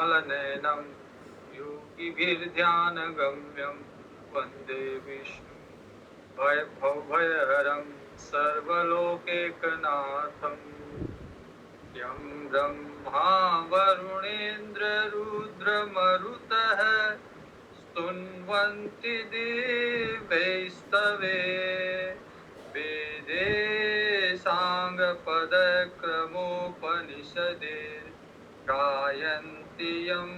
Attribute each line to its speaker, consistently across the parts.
Speaker 1: कमलनयनं योगिभिर्ध्यानगम्यं वन्दे विष्णु भवभयहरं सर्वलोकैकनाथम् यं ब्रह्मा वरुणेन्द्ररुद्रमरुतः स्तुन्वन्ति दिव्यैस्तवे वेदे साङ्गपदक्रमोपनिषदे गायन्ति यं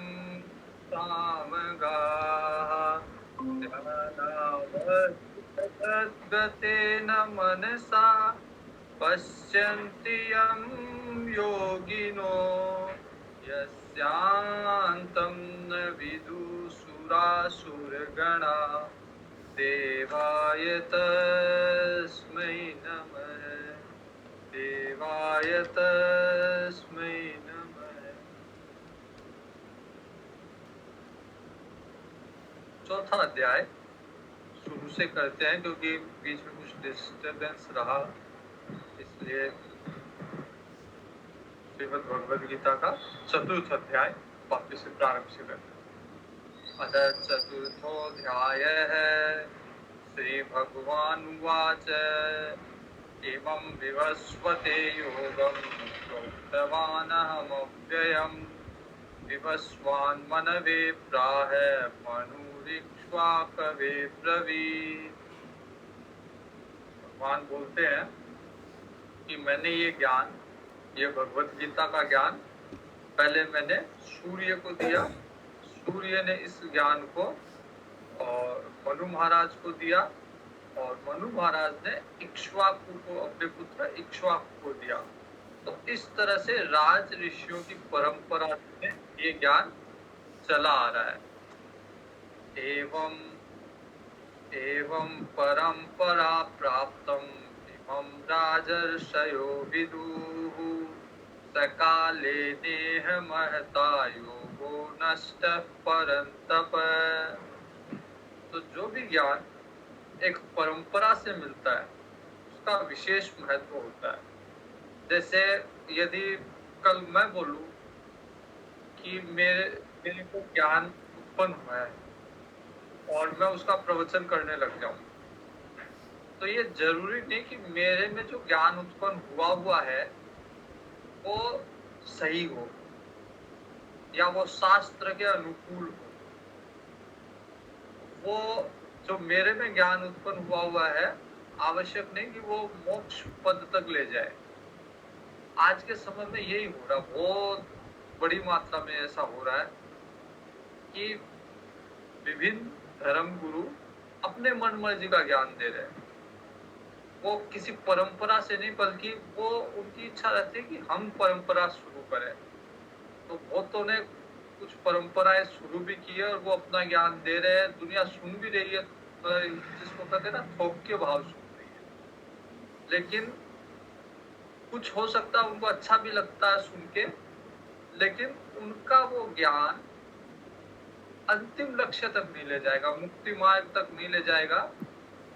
Speaker 1: सामगाः ध्यानावस्थिततद्गतेन मनसा पश्यन्ति यं योगिनो यस्यान्तं न विदुषुरासुरगणा देवाय तस्मै नमः देवाय तस्मै नमः। चौथा अध्याय शुरू से करते हैं क्योंकि बीच में कुछ डिस्टर्बेंस रहा, इसलिए श्रीमद् भगवद गीता का चतुर्थ अध्याय वापस से प्रारंभ से करते हैं। अथ चतुर्थोऽध्यायः श्री भगवानुवाच इमं विवस्वते योगं प्रोक्तवानहमव्ययम् विवस्वान् मनवे प्राह मनुरिक्ष्वाकवे ब्रवीत्। भगवान बोलते हैं कि मैंने ये ज्ञान, ये भगवत गीता का ज्ञान पहले मैंने सूर्य को दिया, सूर्य ने इस ज्ञान को और मनु महाराज को दिया और मनु महाराज ने इक्ष्वाकु को, अपने पुत्र इक्ष्वाकु को दिया। तो इस तरह से राज ऋषियों की परंपरा में ये ज्ञान चला आ रहा है। एवं परंपरा प्राप्तम इमं राजर्षयो विदुः सकाले नेह महता योगो नष्टः परन्तप। तो जो भी ज्ञान एक परंपरा से मिलता है उसका विशेष महत्व होता है। जैसे यदि कल मैं बोलूं कि मेरे को ज्ञान उत्पन्न हुआ है और मैं उसका प्रवचन करने लग जाऊं, तो ये जरूरी नहीं कि मेरे में जो ज्ञान उत्पन्न हुआ है वो सही हो या वो शास्त्र के अनुकूल हो। वो जो मेरे में ज्ञान उत्पन्न हुआ है आवश्यक नहीं कि वो मोक्ष पद तक ले जाए। आज के समय में यही हो रहा, बहुत बड़ी मात्रा में ऐसा हो रहा है कि विभिन्न धर्म गुरु अपने मन मर्जी का ज्ञान दे रहे हैं। वो किसी परंपरा से नहीं, बल्कि वो उनकी इच्छा रहती है कि हम परंपरा शुरू करें। तो बहुतों ने कुछ परंपराएं शुरू भी की है और वो अपना ज्ञान दे रहे हैं, दुनिया सुन भी रही है, जिसको कहते हैं ना थोक के भाव सुन रही है। लेकिन कुछ हो सकता है उनको अच्छा भी लगता है सुन के, लेकिन उनका वो ज्ञान अंतिम लक्ष्य तक नहीं ले जाएगा, मुक्ति मार्ग तक नहीं ले जाएगा,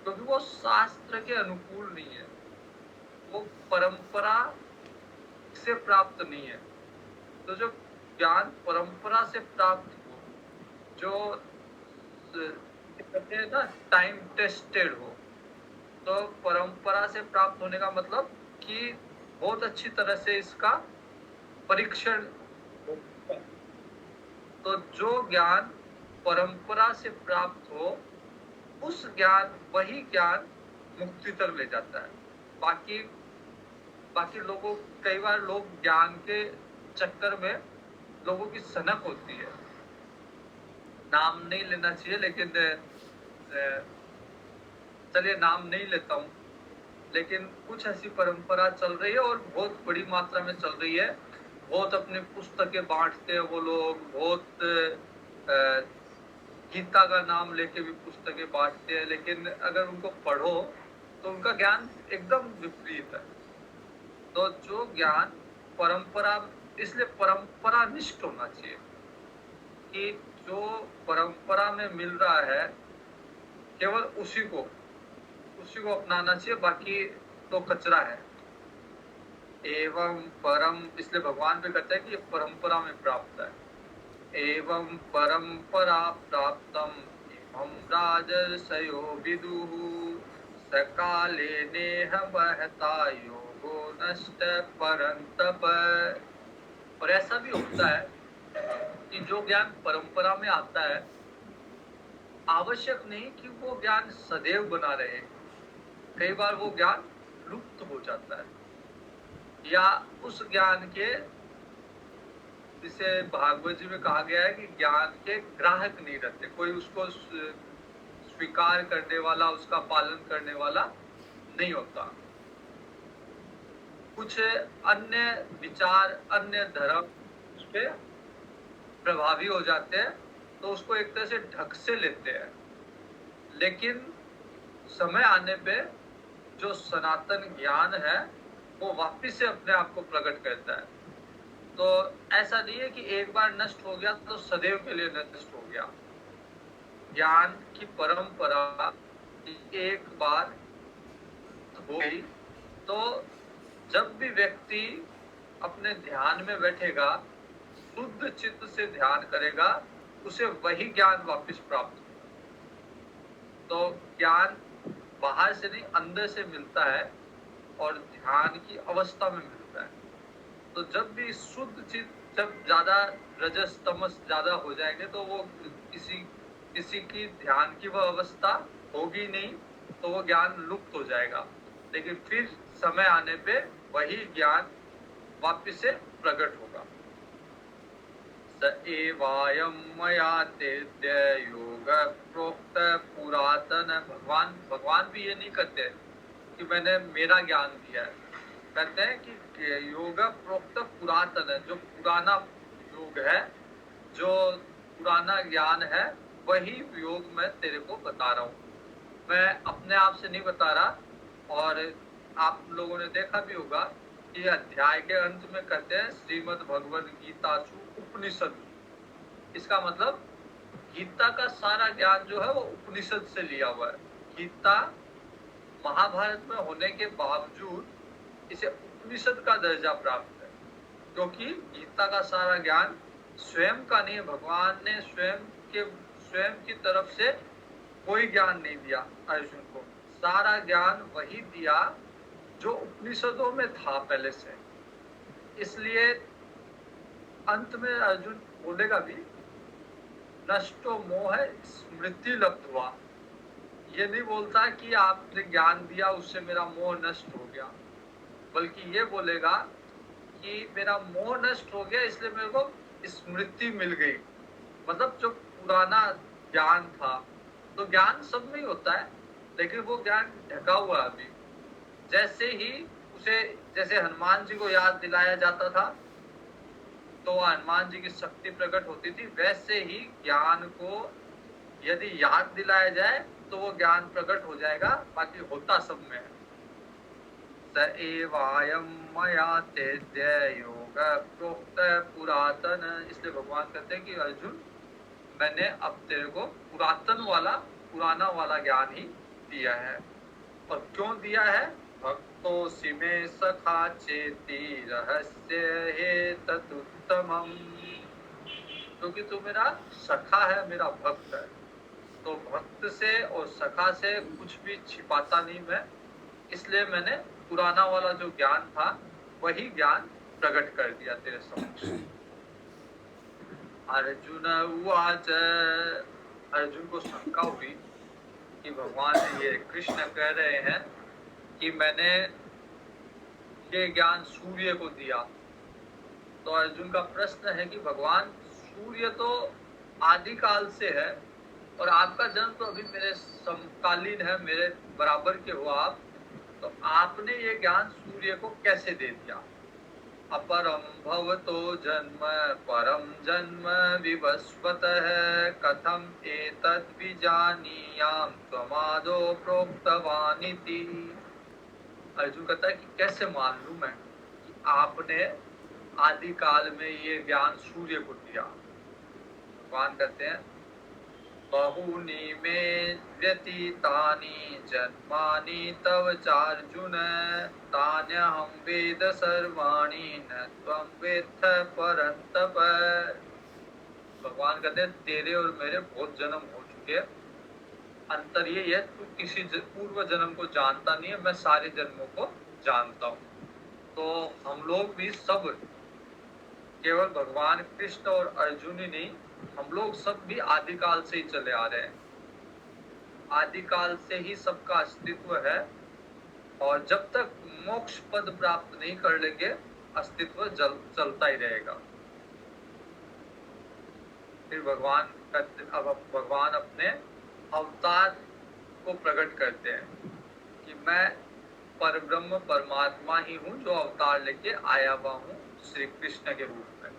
Speaker 1: क्योंकि वो शास्त्र के अनुकूल नहीं है, वो परंपरा से प्राप्त नहीं है। तो जो ज्ञान परंपरा से प्राप्त हो, जो कहते हैं ना टाइम टेस्टेड हो, तो परंपरा से प्राप्त होने का मतलब कि बहुत अच्छी तरह से इसका परीक्षण होता है। तो जो ज्ञान परंपरा से प्राप्त हो, उस ज्ञान, वही ज्ञान मुक्ति तक ले जाता है। बाकी लोगों, कई बार लोग ज्ञान के चक्कर में लोगों की सनक होती है, नाम नहीं लेना चाहिए, लेकिन चलिए नाम नहीं लेता हूँ। लेकिन कुछ ऐसी परंपरा चल रही है और बहुत बड़ी मात्रा में चल रही है। बहुत अपनी पुस्तकें बांटते हैं वो लोग, बहुत गीता का नाम लेके भी पुस्तकें बांटते हैं, लेकिन अगर उनको पढ़ो तो उनका ज्ञान एकदम विपरीत है। तो जो ज्ञान परंपरा, इसलिए परंपरा निष्ठ होना चाहिए कि जो परंपरा में मिल रहा है केवल उसी को अपनाना चाहिए, बाकी तो कचरा है। एवं परम, इसलिए भगवान भी कहते हैं कि ये परंपरा में प्राप्त है। एवं परंपरा प्राप्तम इमं राजर्षयो विदुः सकाले नेह महता योगो नष्ट परंतप। और ऐसा भी होता है कि जो ज्ञान परंपरा में आता है, आवश्यक नहीं कि वो ज्ञान सदैव बना रहे। कई बार वो ज्ञान लुप्त हो जाता है, या उस ज्ञान के, जिसे भागवत जी में कहा गया है कि ज्ञान के ग्राहक नहीं रहते, कोई उसको स्वीकार करने वाला, उसका पालन करने वाला नहीं होता। कुछ अन्य विचार, अन्य धर्म उस पे प्रभावी हो जाते हैं, तो उसको एक तरह से ढक से लेते हैं। लेकिन समय आने पे जो सनातन ज्ञान है वो वापस से अपने आप को प्रकट करता है। तो ऐसा नहीं है कि एक बार नष्ट हो गया तो सदैव के लिए नष्ट हो गया। ज्ञान की परंपरा एक बार हो गई तो जब भी व्यक्ति अपने ध्यान में बैठेगा, शुद्ध चित्त से ध्यान करेगा, उसे वही ज्ञान वापस प्राप्त होगा। तो ज्ञान बाहर से नहीं, अंदर से मिलता है और ध्यान की अवस्था में मिलता है। तो जब भी शुद्ध चित्त, जब ज्यादा रजस तमस ज्यादा हो जाएंगे तो वो किसी की ध्यान की वह अवस्था होगी नहीं, तो वो ज्ञान लुप्त हो जाएगा। लेकिन फिर समय आने पे वही ज्ञान वापिस से प्रकट होगा। स एवायं मया तेद्य योग प्रोक्त पुरातन। भगवान भी ये नहीं कहते कि मैंने मेरा ज्ञान दिया है, कहते हैं कि योग प्रोक्त पुरातन है, जो पुराना योग है, जो पुराना ज्ञान है, वही योग मैं तेरे को बता रहा हूँ। मैं अपने आप से नहीं बता रहा। और आप लोगों ने देखा भी होगा कि अध्याय के अंत में कहते हैं श्रीमद् भगवद गीता उपनिषद। इसका मतलब गीता का सारा ज्ञान जो है वो उपनिषद से लिया हुआ है। गीता महाभारत में होने के बावजूद इसे उपनिषद का दर्जा प्राप्त है, क्योंकि गीता का सारा ज्ञान स्वयं का नहीं है। भगवान ने स्वयं की तरफ से कोई ज्ञान नहीं दिया अर्जुन को। सारा ज्ञान वही दिया जो उपनिषदों में था पहले से। इसलिए अंत में अर्जुन बोलेगा भी, नष्टो मोह स्मृति लब्ध्वा। ये नहीं बोलता कि आपने ज्ञान दिया उससे मेरा मोह नष्ट हो गया, बल्कि ये बोलेगा कि मेरा मोह नष्ट हो गया इसलिए मेरे को स्मृति मिल गई। मतलब जो पुराना ज्ञान था, तो ज्ञान सब में ही होता है, लेकिन वो ज्ञान ढका हुआ है अभी। जैसे ही उसे, जैसे हनुमान जी को याद दिलाया जाता था तो हनुमान जी की शक्ति प्रकट होती थी, वैसे ही ज्ञान को यदि याद दिलाया जाए तो वो ज्ञान प्रकट हो जाएगा, बाकी होता सब में है। स एवायं मया तेद्य योग प्रोक्त पुरातन। इसलिए भगवान कहते हैं कि अर्जुन, मैंने अब तेरे को पुरातन वाला, पुराना वाला ज्ञान ही दिया है। और क्यों दिया है? भक्तोऽसि मे सखा चेति रहस्य हेतुत्तमम्। क्योंकि तू मेरा सखा है, मेरा भक्त है। तो भक्त से और सखा से कुछ भी छिपाता नहीं मैं, इसलिए मैंने पुराना वाला जो ज्ञान था वही ज्ञान प्रकट कर दिया तेरे समक्ष। अर्जुन उवाच। अर्जुन को शंका हुई कि भगवान ये कृष्ण कह रहे हैं कि मैंने ये ज्ञान सूर्य को दिया। तो अर्जुन का प्रश्न है कि भगवान, सूर्य तो आदिकाल से है और आपका जन्म तो अभी मेरे समकालीन है, मेरे बराबर के हो आप, तो आपने ये ज्ञान सूर्य को कैसे दे दिया? अपरम भवतो जन्म परम जन्म विवस्वतः कथम एतद् विजानीयाम त्वमादो प्रोक्तवानिति। अर्जुन कहता है कि कैसे मान लूं मैं कि आपने आदिकाल में ये ज्ञान सूर्य को दिया। भगवान कहते हैं, बहूनि मे व्यतीतानि जन्मानि तव चार्जुन तान्यहं वेद सर्वाणि न त्वं वेत्थ परन्तप। भगवान कहते हैं तेरे और मेरे बहुत जन्म हो चुके हैं, अंतर ये है तू किसी पूर्व जन्म को जानता नहीं है, मैं सारे जन्मों को जानता हूँ। तो हम लोग भी सब, केवल भगवान कृष्ण और अर्जुन ही नहीं, हम लोग सब भी आदिकाल से ही चले आ रहे हैं। आदिकाल से ही सबका अस्तित्व है, और जब तक मोक्ष पद प्राप्त नहीं कर लेंगे अस्तित्व चलता ही रहेगा। फिर अब भगवान अपने अवतार को प्रकट करते हैं कि मैं परब्रह्म परमात्मा ही हूँ जो अवतार लेके आया हुआ हूँ श्री कृष्ण के रूप में।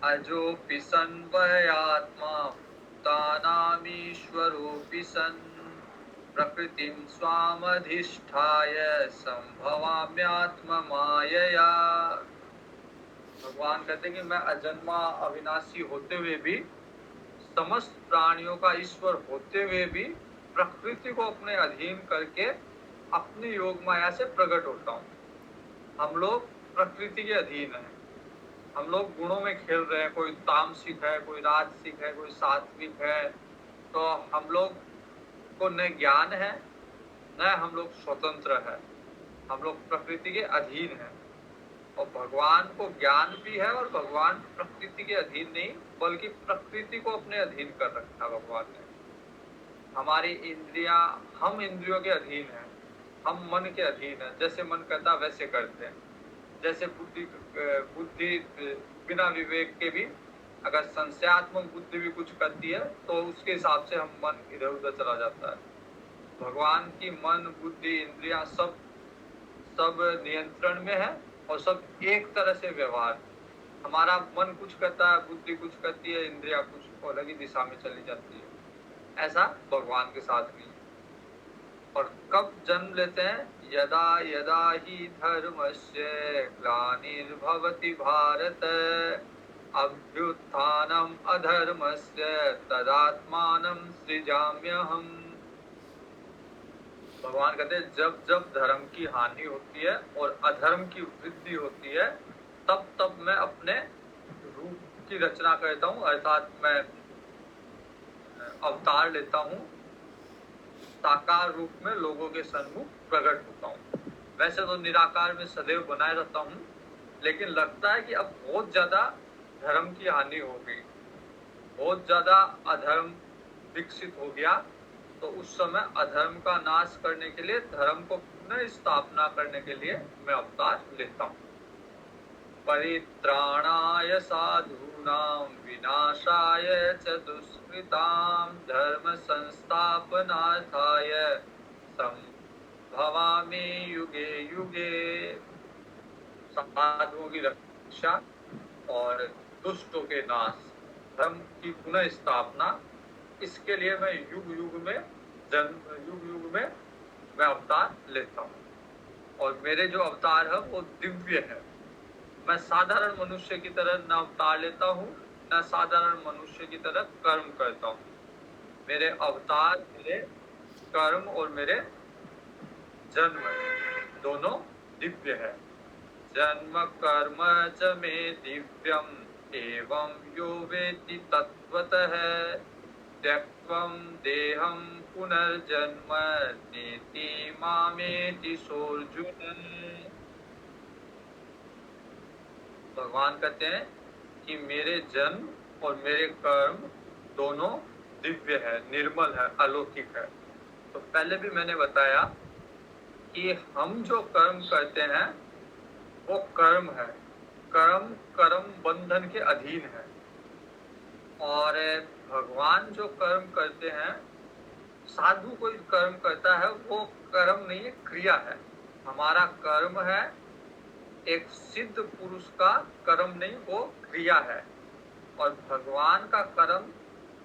Speaker 1: अजोऽपि सन्वयात्मा भूतानामीश्वरोऽपि सन् प्रकृतिं स्वामधिष्ठाय संभवाम्यात्ममायया। भगवान कहते हैं कि मैं अजन्मा अविनाशी होते हुए भी, समस्त प्राणियों का ईश्वर होते हुए भी, प्रकृति को अपने अधीन करके अपनी योग माया से प्रकट होता हूँ। हम लोग प्रकृति के अधीन हैं, हम लोग गुणों में खेल रहे हैं, कोई तामसिक है, कोई राजसिक है, कोई सात्विक है। तो हम लोग को न ज्ञान है न हम लोग स्वतंत्र है, हम लोग प्रकृति के अधीन हैं। और भगवान को ज्ञान भी है, और भगवान प्रकृति के अधीन नहीं बल्कि प्रकृति को अपने अधीन कर रखा भगवान ने। हमारी इंद्रियां, हम इंद्रियों के अधीन हैं, हम मन के अधीन हैं, जैसे मन करता वैसे करते हैं। जैसे बुद्धि बिना विवेक के भी अगर संशयात्मक बुद्धि भी कुछ करती है तो उसके हिसाब से हम मन इधर उधर चला जाता है। भगवान की मन बुद्धि इंद्रियां सब नियंत्रण में है, और सब एक तरह से व्यवहार। हमारा मन कुछ करता है, बुद्धि कुछ करती है, इंद्रिया कुछ अलग ही दिशा में चली जाती है। ऐसा भगवान के साथ नहीं। और कब जन्म लेते हैं? यदा यदा ही धर्मस्य ग्लानिर्भवति भारत अभ्युत्थानम् अधर्मस्य तदात्मानं सृजाम्यहम्। भगवान कहते हैं जब जब धर्म की हानि होती है और अधर्म की वृद्धि होती है, तब तब मैं अपने रूप की रचना करता हूँ, अर्थात मैं अवतार लेता हूँ, साकार रूप में लोगों के सन्मुख प्रकट होता हूँ। वैसे तो निराकार में सदैव बनाए रहता हूँ, लेकिन लगता है कि अब बहुत ज्यादा धर्म की हानि हो गई, बहुत ज्यादा अधर्म विकसित हो गया, तो उस समय अधर्म का नाश करने के लिए, धर्म को पुनः स्थापना करने के लिए मैं अवतार लेता हूँ। परित्राणाय साधूनां विनाशाय च दुष्कृतां धर्म संस्थापनार्थाय संभवामि युगे युगे। साधुओं की रक्षा और दुष्टों के नाश, धर्म की पुनः स्थापना, इसके लिए मैं युग युग में मैं अवतार लेता हूँ। और मेरे जो अवतार है वो दिव्य है। मैं साधारण मनुष्य की तरह न अवतार लेता हूँ, न साधारण मनुष्य की तरह कर्म करता हूँ। मेरे अवतार, मेरे कर्म और मेरे जन्म दोनों दिव्य है। जन्म कर्म च मे दिव्यम एवं यो वेति तत्वतः त्यक्त्वं देहं पुनर्जन्म नेति मामेति सोऽर्जुन। भगवान कहते हैं कि मेरे जन्म और मेरे कर्म दोनों दिव्य है, निर्मल है, अलौकिक है। तो पहले भी मैंने बताया कि हम जो कर्म करते हैं वो कर्म है, कर्म बंधन के अधीन है। और भगवान जो कर्म करते हैं, साधु कोई कर्म करता है वो कर्म नहीं है, क्रिया है। हमारा कर्म है एक सिद्ध पुरुष का कर्म नहीं, वो क्रिया है। और भगवान का कर्म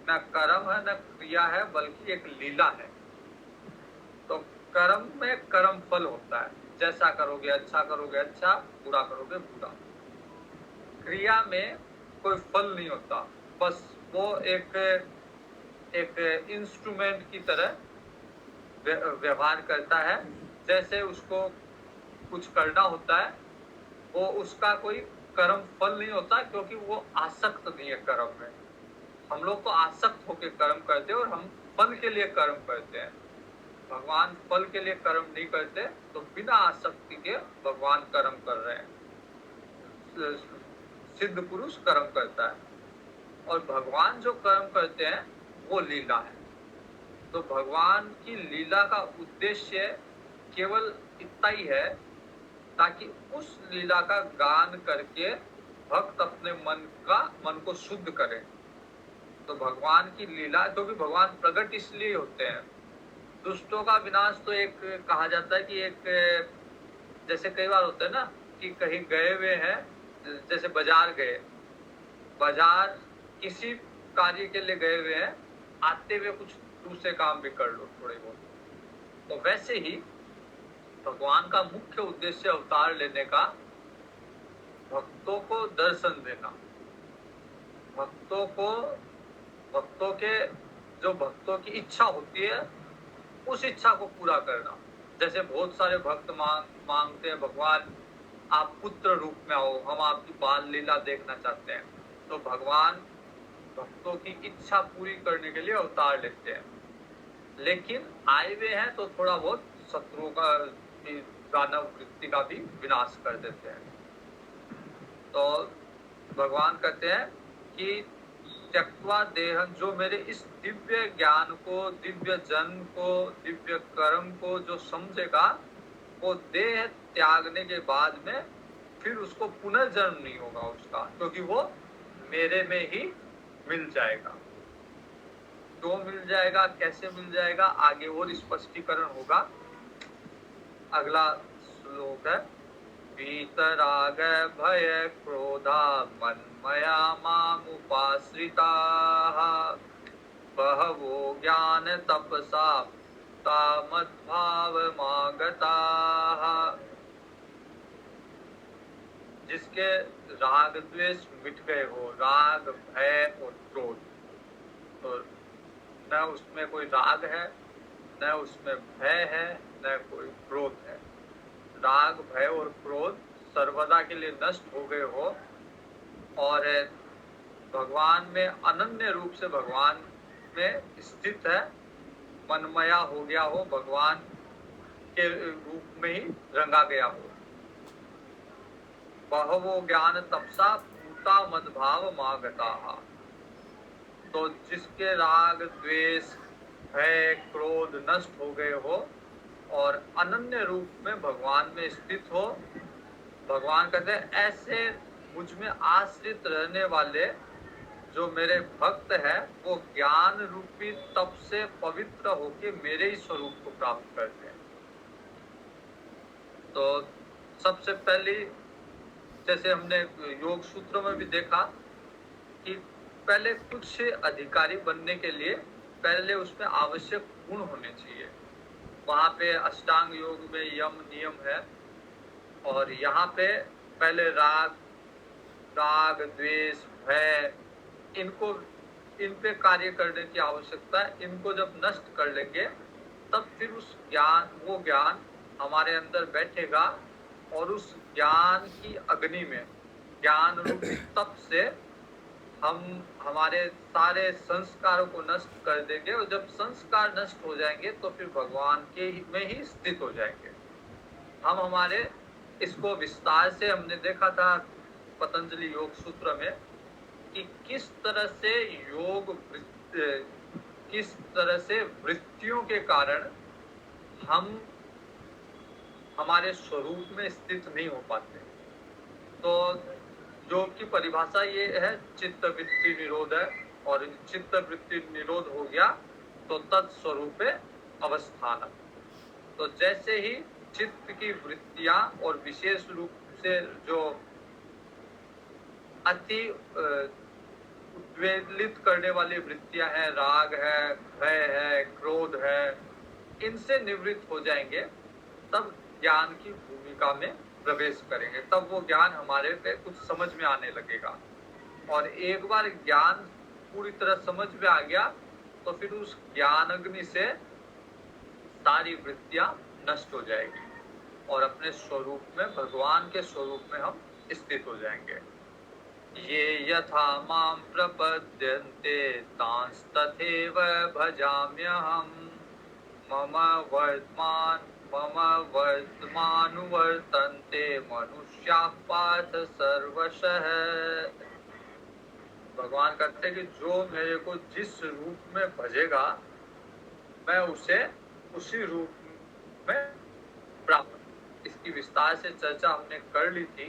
Speaker 1: न कर्म है न क्रिया है, बल्कि एक लीला है। तो कर्म में कर्म फल होता है, जैसा करोगे अच्छा करोगे अच्छा, बुरा करोगे बुरा। क्रिया में कोई फल नहीं होता, बस वो एक इंस्ट्रूमेंट की तरह व्यवहार करता है। जैसे उसको कुछ करना होता है, वो उसका कोई कर्म फल नहीं होता, क्योंकि वो आसक्त नहीं है कर्म में। हम लोग तो आसक्त होकर कर्म करते हैं और हम फल के लिए कर्म करते हैं। भगवान फल के लिए कर्म नहीं करते, तो बिना आसक्ति के भगवान कर्म कर रहे हैं। सिद्ध पुरुष कर्म करता है और भगवान जो कर्म करते हैं वो लीला है। तो भगवान की लीला का उद्देश्य केवल इतना ही है ताकि उस लीला का गान करके भक्त अपने मन को शुद्ध करे। तो भगवान की लीला, क्योंकि भगवान प्रकट इसलिए होते हैं। दुष्टों का विनाश तो एक कहा जाता है कि एक, जैसे कई बार होता है ना कि कहीं गए हुए हैं, जैसे बाजार गए, बाजार किसी कार्य के लिए गए हुए हैं, आते हुए कुछ दूसरे काम भी कर लो थोड़े बहुत। तो वैसे ही भगवान का मुख्य उद्देश्य अवतार लेने का भक्तों को दर्शन देना, भक्तों के जो भक्तों की इच्छा होती है उस इच्छा को पूरा करना। जैसे बहुत सारे भक्त मांगते हैं, भगवान आप पुत्र रूप में आओ, हम आपकी बाल लीला देखना चाहते हैं। तो भगवान भक्तों की इच्छा पूरी करने के लिए अवतार लेते हैं, लेकिन आए हुए हैं तो थोड़ा बहुत शत्रुओं का, दानव वृत्ति का भी विनाश कर देते हैं। तो भगवान कहते हैं कि त्यक्त्वा देहं, जो मेरे इस दिव्य ज्ञान को, दिव्य जन्म को, दिव्य कर्म को जो समझेगा, वो देह त्यागने के बाद में फिर उसको पुनर्जन्म नहीं होगा उसका, क्योंकि वो मेरे में ही मिल जाएगा। क्यों मिल जाएगा, कैसे मिल जाएगा, आगे और स्पष्टीकरण होगा। अगला श्लोक है, वीतराग भय क्रोधा मन्मया मामुपाश्रिताः बहवो ज्ञान तपसा तामद्भावमागताः। जिसके राग द्वेष मिट गए हो, राग भय और क्रोध, तो न उसमें कोई राग है, न उसमें भय है, न कोई क्रोध है। राग भय और क्रोध सर्वदा के लिए नष्ट हो गए हो और भगवान में अनन्य रूप से भगवान में स्थित है, मनमया हो गया हो, भगवान के रूप में ही रंगा गया हो। बहवो ज्ञान तपसा पूता मद्भाव मागताः। तो जिसके राग द्वेष भय क्रोध नष्ट हो गए हो और अनन्य रूप में भगवान में स्थित हो, भगवान कहते हैं ऐसे मुझ में आश्रित रहने वाले जो मेरे भक्त है, वो ज्ञान रूपी तप से पवित्र होके मेरे ही स्वरूप को प्राप्त करते हैं। तो सबसे पहली, जैसे हमने योग सूत्रों में भी देखा कि पहले कुछ अधिकारी बनने के लिए पहले उसमें आवश्यक गुण होने चाहिए। वहाँ पे अष्टांग योग में यम नियम है और यहाँ पे पहले राग द्वेष भय, इन पे कार्य करने की आवश्यकता है। इनको जब नष्ट कर लेंगे तब फिर वो ज्ञान हमारे अंदर बैठेगा और उस ज्ञान की अग्नि में, ज्ञान रूपी तप से हम हमारे सारे संस्कारों को नष्ट कर देंगे और जब संस्कार नष्ट हो जाएंगे तो फिर भगवान में ही स्थित हो जाएंगे हम। हमारे इसको विस्तार से हमने देखा था पतंजलि योग सूत्र में कि किस तरह से वृत्तियों के कारण हम हमारे स्वरूप में स्थित नहीं हो पाते। तो योग की परिभाषा ये है, चित्त वृत्ति निरोध है, और चित्त वृत्ति निरोध हो गया तो तत्स्वरूपे अवस्थान। तो जैसे ही चित्त की वृत्तियां और विशेष रूप से जो अति उद्वेलित करने वाली वृत्तियां हैं, राग है, भय है, क्रोध है, इनसे निवृत्त हो जाएंगे, तब ज्ञान की भूमिका में प्रवेश करेंगे। तब वो ज्ञान हमारे पे कुछ समझ में आने लगेगा और एक बार ज्ञान पूरी तरह समझ में आ गया तो फिर उस ज्ञान अग्नि से सारी वृत्तियां नष्ट हो जाएगी और अपने स्वरूप में, भगवान के स्वरूप में हम स्थित हो जाएंगे। ये यथा मां प्रपद्यन्ते तांस्तथैव भजाम्यहम् मम वर्तमान मम वर्तमानुवर्तन्ते मनुष्याः पार्थ सर्वशः। भगवान कहते हैं कि जो मेरे को जिस रूप में भजेगा मैं उसे उसी रूप में प्राप्त। इसकी विस्तार से चर्चा हमने कर ली थी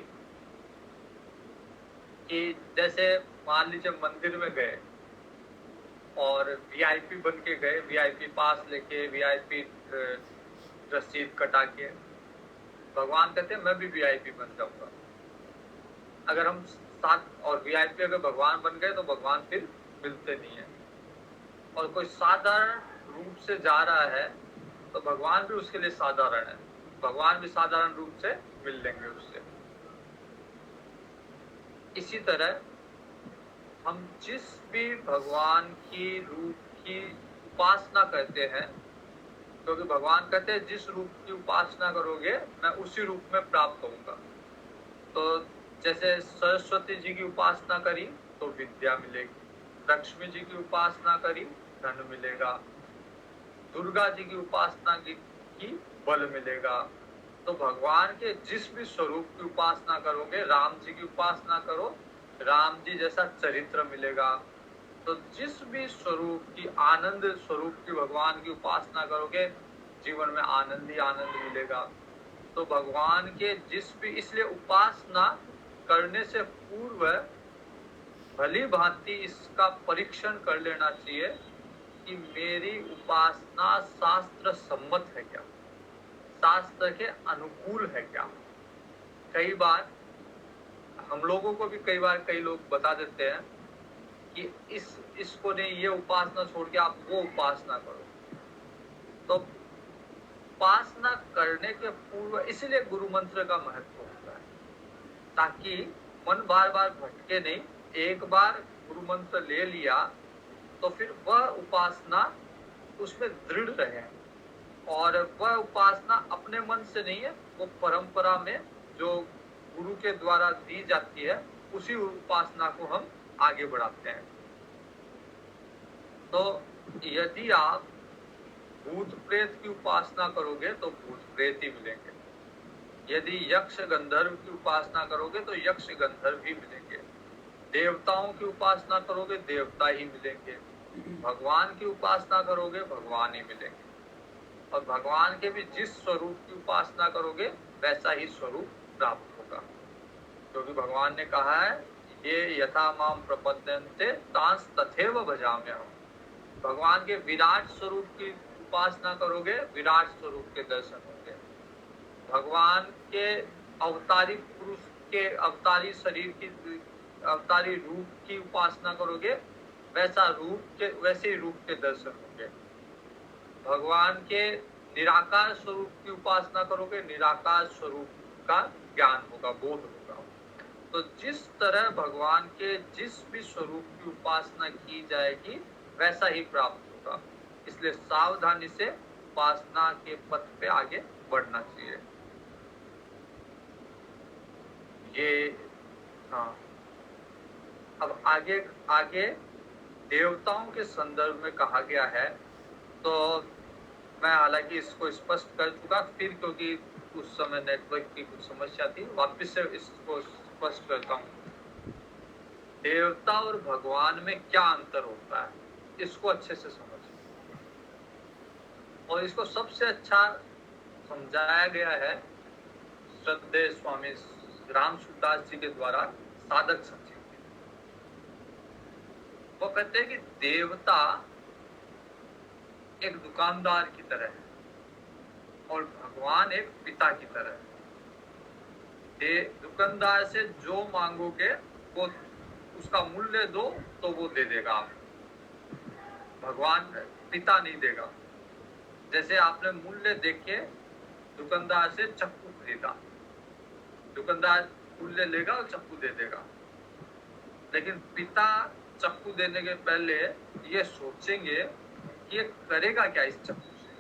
Speaker 1: कि जैसे मान लीजिए मंदिर में गए और वीआईपी बन के गए, वीआईपी पास लेके, वीआईपी रसीद कटा के, भगवान कहते हैं मैं भी वीआईपी बन जाऊंगा। अगर हम साथ और वीआईपी अगर भगवान बन गए तो भगवान फिर मिलते नहीं है। और कोई साधारण रूप से जा रहा है तो भगवान भी उसके लिए साधारण है, भगवान भी साधारण रूप से मिल लेंगे उससे। इसी तरह हम जिस भी भगवान की रूप की उपासना करते हैं, क्योंकि भगवान कहते हैं जिस रूप की उपासना करोगे मैं उसी रूप में प्राप्त होऊंगा। तो जैसे सरस्वती जी की उपासना करी तो विद्या मिलेगी, लक्ष्मी जी की उपासना करी धन मिलेगा, दुर्गा जी की उपासना की बल मिलेगा। तो भगवान के जिस भी स्वरूप की उपासना करोगे, राम जी की उपासना करो, राम जी जैसा चरित्र मिलेगा। तो जिस भी स्वरूप की, आनंद स्वरूप की भगवान की उपासना करोगे जीवन में आनंद ही आनंद मिलेगा। तो भगवान के जिस भी, इसलिए उपासना करने से पूर्व भली भांति इसका परीक्षण कर लेना चाहिए कि मेरी उपासना शास्त्र सम्मत है क्या, शास्त्र के अनुकूल है क्या। कई बार हम लोगों को भी कई लोग बता देते हैं कि इसको नहीं, ये उपासना छोड़ के आप वो उपासना करो। तो उपासना करने के पूर्व इसलिए गुरु मंत्र का महत्व होता है, ताकि मन बार बार भटके नहीं। एक बार गुरु मंत्र ले लिया तो फिर वह उपासना उसमें दृढ़ रहे, और वह उपासना अपने मन से नहीं है, वो परंपरा में जो गुरु के द्वारा दी जाती है उसी उपासना को हम आगे बढ़ाते हैं। तो यदि आप भूत प्रेत की उपासना करोगे तो भूत प्रेत ही मिलेंगे, यदि यक्ष गंधर्व की उपासना करोगे तो यक्ष गंधर्व ही मिलेंगे, देवताओं की उपासना करोगे देवता ही मिलेंगे, भगवान की उपासना करोगे भगवान ही मिलेंगे। और भगवान के भी जिस स्वरूप की उपासना करोगे वैसा ही स्वरूप प्राप्त होगा, क्योंकि भगवान ने कहा है ये यथा माम प्रपद्यन्ते तांस तथैव भजाम्यहम्। भगवान के विराट स्वरूप की उपासना करोगे विराट स्वरूप के दर्शन होंगे, भगवान के अवतारी पुरुष के अवतारी शरीर की, अवतारी रूप की उपासना करोगे वैसे ही रूप के दर्शन होंगे, भगवान के निराकार स्वरूप की उपासना करोगे निराकार स्वरूप का ज्ञान होगा, बोध होगा। तो जिस तरह भगवान के जिस भी स्वरूप की उपासना की जाएगी वैसा ही प्राप्त होगा। इसलिए सावधानी से उपासना के पथ पे आगे बढ़ना चाहिए। ये हाँ, अब आगे देवताओं के संदर्भ में कहा गया है, तो मैं हालांकि इसको स्पष्ट कर चुका, फिर क्योंकि उस समय नेटवर्क की कुछ समस्या थी, वापस से इसको स्पष्ट करता हूँ। देवता और भगवान में क्या अंतर होता है इसको अच्छे से समझिए, और इसको सबसे अच्छा समझाया गया है श्रद्धेय स्वामी राम सुखदास जी के द्वारा साधक संचित। वो कहते हैं कि देवता एक दुकानदार की तरह है और भगवान एक पिता की तरह है। दुकानदार से जो मांगोगे वो उसका मूल्य दो तो वो दे देगा आपको, भगवान पिता नहीं देगा। जैसे आपने मूल्य देके दुकानदार से चक्कू खरीदा, दुकानदार मूल्य लेगा और चक्कू दे देगा, लेकिन पिता चक्कू देने के पहले ये सोचेंगे कि ये करेगा क्या इस चक्कू से,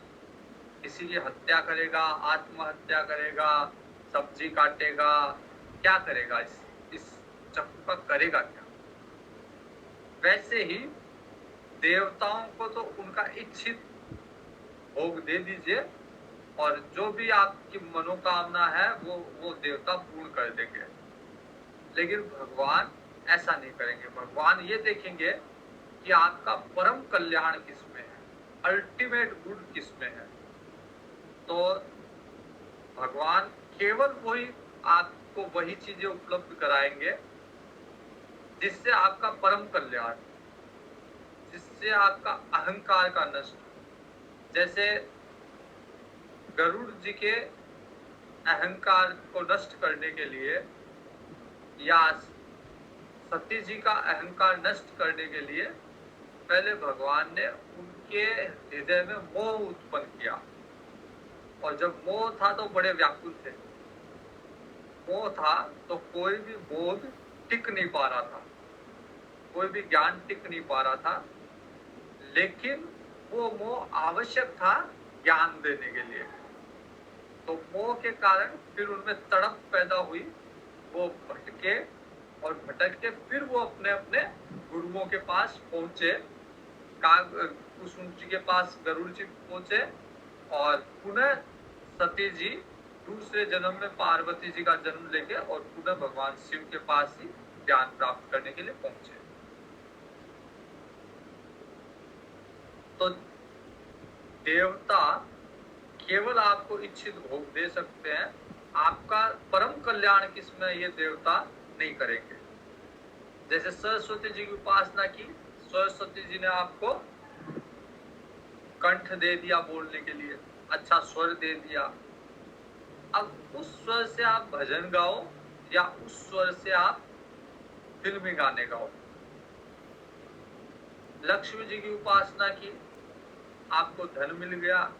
Speaker 1: किसी की हत्या करेगा, आत्महत्या करेगा, सब्जी काटेगा, क्या करेगा इस चक्षु का करेगा क्या। वैसे ही देवताओं को तो उनका इच्छित भोग दे दीजिए और जो भी आपकी मनोकामना है वो देवता पूर्ण कर देंगे। लेकिन भगवान ऐसा नहीं करेंगे। भगवान ये देखेंगे कि आपका परम कल्याण किसमें है, अल्टीमेट गुड किसमें है। तो भगवान केवल वही आपको वही चीजें उपलब्ध कराएंगे जिससे आपका परम कल्याण, जिससे आपका अहंकार का नष्ट। जैसे गरुड़ जी के अहंकार को नष्ट करने के लिए या सती जी का अहंकार नष्ट करने के लिए पहले भगवान ने उनके हृदय में मोह उत्पन्न किया। और जब मोह था तो बड़े व्याकुल थे। मोह था तो कोई भी बोध टिक नहीं पा रहा था, कोई भी ज्ञान टिक नहीं पा रहा था। लेकिन वो मोह आवश्यक था ज्ञान देने के लिए। तो मोह के कारण फिर उनमें तड़प पैदा हुई, वो भटके और भटक के फिर वो अपने अपने गुरुओं के पास पहुंचे। कुसुम जी के पास गरुड़ जी पहुंचे और पुनः सती जी दूसरे जन्म में पार्वती जी का जन्म लेके और पुनः भगवान शिव के पास ही ज्ञान प्राप्त करने के लिए पहुंचे। तो देवता केवल आपको इच्छित भोग दे सकते हैं, आपका परम कल्याण किसमें ये देवता नहीं करेंगे। जैसे सरस्वती जी की उपासना की, सरस्वती जी ने आपको कंठ दे दिया बोलने के लिए, अच्छा स्वर दे दिया। अब उस स्वर से आप भजन गाओ या उस स्वर से आप फिल्मी गाने गाओ। लक्ष्मी जी की उपासना की, आपको धन मिल गया,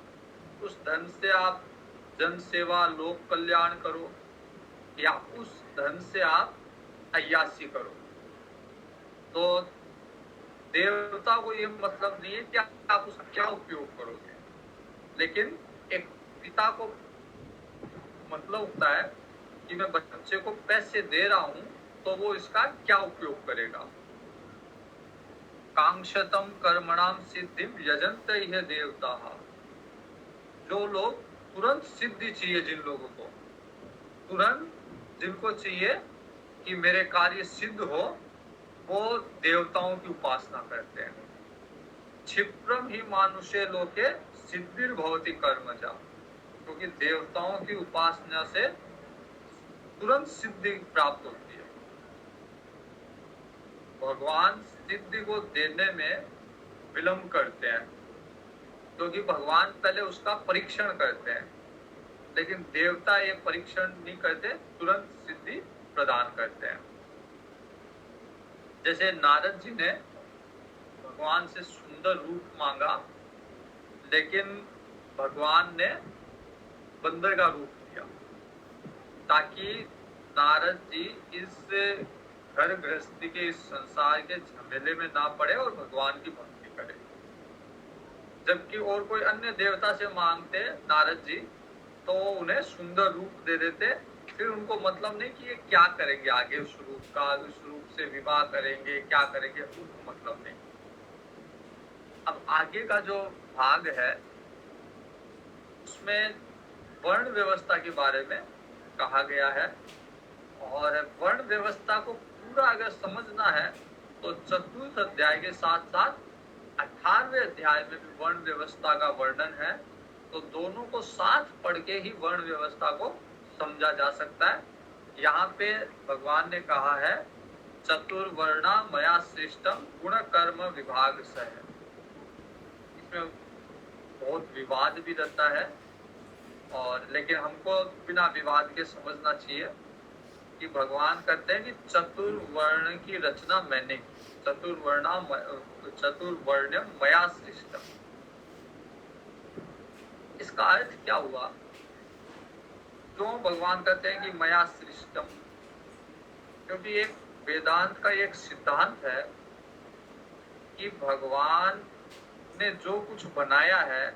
Speaker 1: उस धन से आप जन सेवा लोक कल्याण करो या उस धन से आप अय्यासी करो। तो देवता को ये मतलब नहीं है कि आप उसका क्या उपयोग करोगे, लेकिन एक पिता को मतलब होता है कि मैं बच्चे को पैसे दे रहा हूं तो वो इसका क्या उपयोग करेगा। कांक्षतम कर्मणाम सिद्धिम यजंत यह देवता। जो लोग तुरंत सिद्धि चाहिए, जिन लोगों को तुरंत जिनको चाहिए कि मेरे कार्य सिद्ध हो, वो देवताओं की उपासना करते हैं। क्षिप्रम ही मानुषे लोके सिद्धिर्भवति कर्मजा, क्योंकि देवताओं की उपासना से तुरंत सिद्धि प्राप्त होती है। भगवान सिद्धि को देने में विलंब करते हैं क्योंकि भगवान पहले उसका परीक्षण करते हैं, लेकिन देवता ये परीक्षण नहीं करते, तुरंत सिद्धि प्रदान करते हैं। जैसे नारद जी ने भगवान से सुंदर रूप मांगा, लेकिन भगवान ने बंदर का रूप दिया ताकि नारद जी इस घर गृहस्थी के इस संसार के झमेले में ना पड़े और भगवान की भक्ति करे। जबकि और कोई अन्य देवता से मांगते नारद जी तो उन्हें सुंदर रूप दे देते, फिर उनको मतलब नहीं कि ये क्या करेंगे आगे, उस रूप का, उस रूप से विवाह करेंगे, क्या करेंगे, उनको मतलब नहीं। अब आगे का जो भाग है उसमें वर्ण व्यवस्था के बारे में कहा गया है, और वर्ण व्यवस्था को पूरा अगर समझना है तो चतुर्थ अध्याय के साथ साथ 18वें अध्याय में भी वर्ण व्यवस्था का वर्णन है। तो दोनों को साथ पढ़ के ही वर्ण व्यवस्था को समझा जा सकता है। यहाँ पे भगवान ने कहा है चतुर्वर्णा मया सृष्टम गुण कर्म विभाग सह। इसमें बहुत विवाद भी रहता है, और लेकिन हमको बिना विवाद के समझना चाहिए कि भगवान कहते हैं कि चतुर्वर्ण की रचना मैंने, चतुर्वर्ण्यम मया सृष्टम। इसका अर्थ क्या हुआ? क्यों भगवान कहते हैं कि मया सृष्टम? क्योंकि एक वेदांत का एक सिद्धांत है कि भगवान ने जो कुछ बनाया है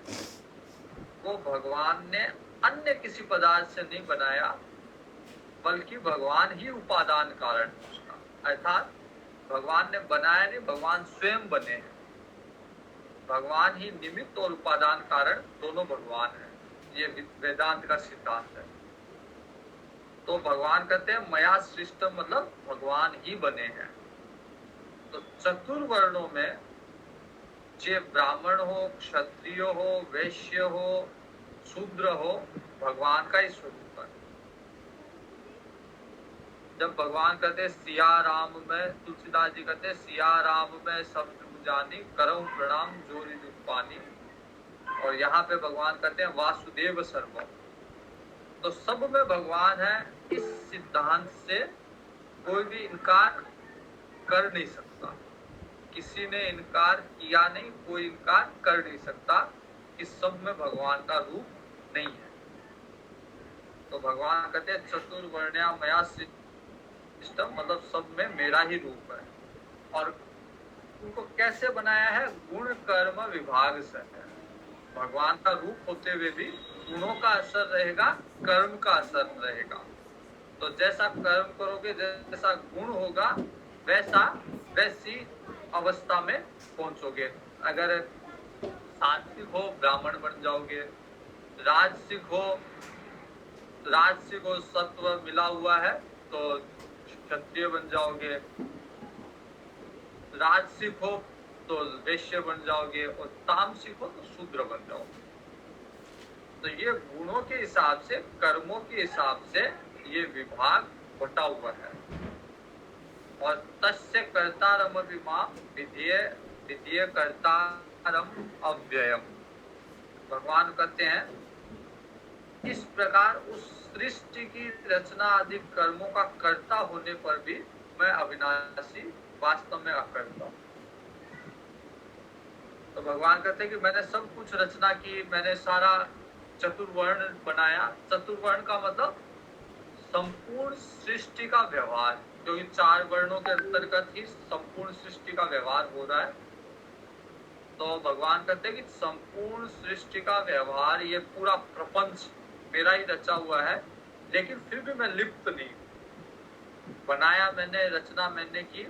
Speaker 1: वो भगवान ने अन्य किसी पदार्थ से नहीं बनाया, बल्कि भगवान ही उपादान कारण है उसका। अर्थात भगवान ने बनाया नहीं, भगवान स्वयं बने हैं। भगवान ही निमित्त और उपादान कारण दोनों भगवान हैं, ये वेदांत का सिद्धांत है। तो भगवान कहते हैं मया सृष्टम, मतलब भगवान ही बने हैं। तो चतुर्वर्णों में जे ब्राह्मण हो, क्षत्रिय हो, वैश्य हो, शूद्र हो, भगवान का ही स्वरूप है। जब भगवान कहते सिया राम में, तुलसीदास जी कहते सिया राम में सब जानी, करऊं प्रणाम जोरी दुख पानी। और यहाँ पे भगवान कहते हैं वासुदेव सर्वम। तो सब में भगवान है, इस सिद्धांत से कोई भी इनकार कर नहीं सकता। किसी ने इनकार किया नहीं, कोई इनकार कर नहीं सकता कि सब में भगवान का रूप नहीं है। तो भगवान कहते हैं चतुर्वर्ण्या मया सिस्टम, मतलब सब में मेरा ही रूप है। और उनको कैसे बनाया है? गुण कर्म विभाग से। भगवान का रूप होते हुए भी गुणों का असर रहेगा, कर्म का असर रहेगा। तो जैसा कर्म करोगे, जैसा गुण होगा, वैसी अवस्था में पहुंचोगे। अगर सात्विक हो ब्राह्मण बन जाओगे, राजसिक हो सत्व मिला हुआ है तो क्षत्रिय बन जाओगे, राजसिक हो तो वैश्य बन जाओगे, और तामसिक हो तो शूद्र बन जाओगे। तो ये गुणों के हिसाब से, कर्मों के हिसाब से ये विभाग बटा हुआ है। और तस्य कर्तारम विधेय कर्तारम अव्ययम। भगवान कहते हैं इस प्रकार उस सृष्टि की रचना आदि कर्मों का कर्ता होने पर भी मैं अविनाशी, वास्तव में अकर्ता हूं। तो भगवान कहते हैं कि मैंने सब कुछ रचना की, मैंने सारा चतुर्वर्ण बनाया। चतुर्वर्ण का मतलब संपूर्ण सृष्टि का व्यवहार, क्योंकि 4 वर्णों के अंतर्गत ही संपूर्ण सृष्टि का व्यवहार हो रहा है। तो भगवान कहते हैं कि संपूर्ण सृष्टि का व्यवहार, ये पूरा प्रपंच मेरा ही रचा हुआ है, लेकिन फिर भी मैं लिप्त नहीं। बनाया मैंने, रचना मैंने की,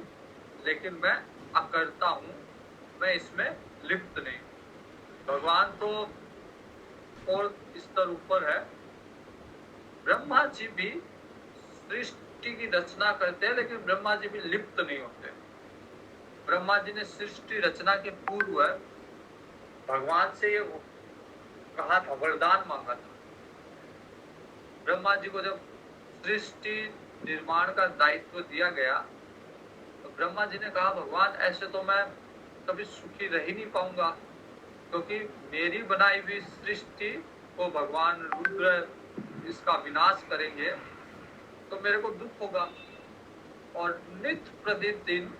Speaker 1: लेकिन मैं अकर्ता हूं, मैं इसमें लिप्त नहीं। भगवान तो और स्तर ऊपर है। ब्रह्मा जी भी सृष्टि की रचना करते हैं, लेकिन ब्रह्मा जी भी लिप्त नहीं होते। ब्रह्मा जी ने सृष्टि रचना के पूर्व भगवान से ये कहा था, वरदान मांगा था। ब्रह्मा जी को जब सृष्टि निर्माण का दायित्व दिया गया तो ब्रह्मा जी ने कहा भगवान ऐसे तो मैं कभी सुखी रह ही नहीं पाऊंगा, क्योंकि मेरी बनाई हुई सृष्टि को भगवान रुद्र इसका विनाश करेंगे तो मेरे को दुख होगा। और नित्य प्रतिदिन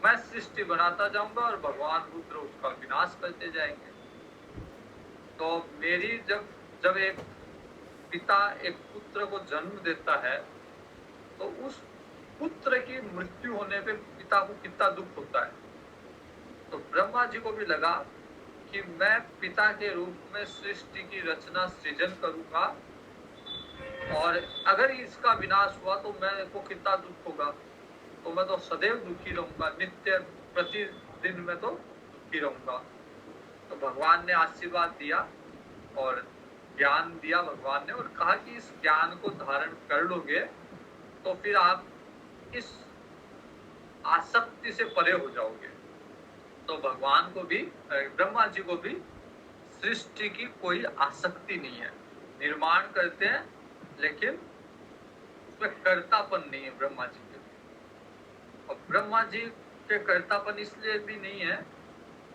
Speaker 1: मैं सृष्टि बनाता जाऊंगा और भगवान रुद्र उसका विनाश करते जाएंगे। तो मेरी जब एक पिता एक पुत्र को जन्म देता है तो उस पुत्र की मृत्यु होने पे पिता को कितना दुख होता है। तो ब्रह्मा जी को भी लगा कि मैं पिता के रूप में सृष्टि की रचना सृजन करूंगा, और अगर इसका विनाश हुआ तो मेरे को कितना दुख होगा। तो मैं तो सदैव दुखी रहूंगा, नित्य प्रतिदिन में तो दुखी रहूंगा। तो भगवान ने आशीर्वाद दिया और ज्ञान दिया भगवान ने, और कहा कि इस ज्ञान को धारण कर लोगे तो फिर आप इस आसक्ति से परे हो जाओगे। तो भगवान को भी, ब्रह्मा जी को भी सृष्टि की कोई आसक्ति नहीं है। निर्माण करते हैं लेकिन उसमें कर्तापन नहीं है ब्रह्मा जी के। और ब्रह्मा जी के कर्तापन इसलिए भी नहीं है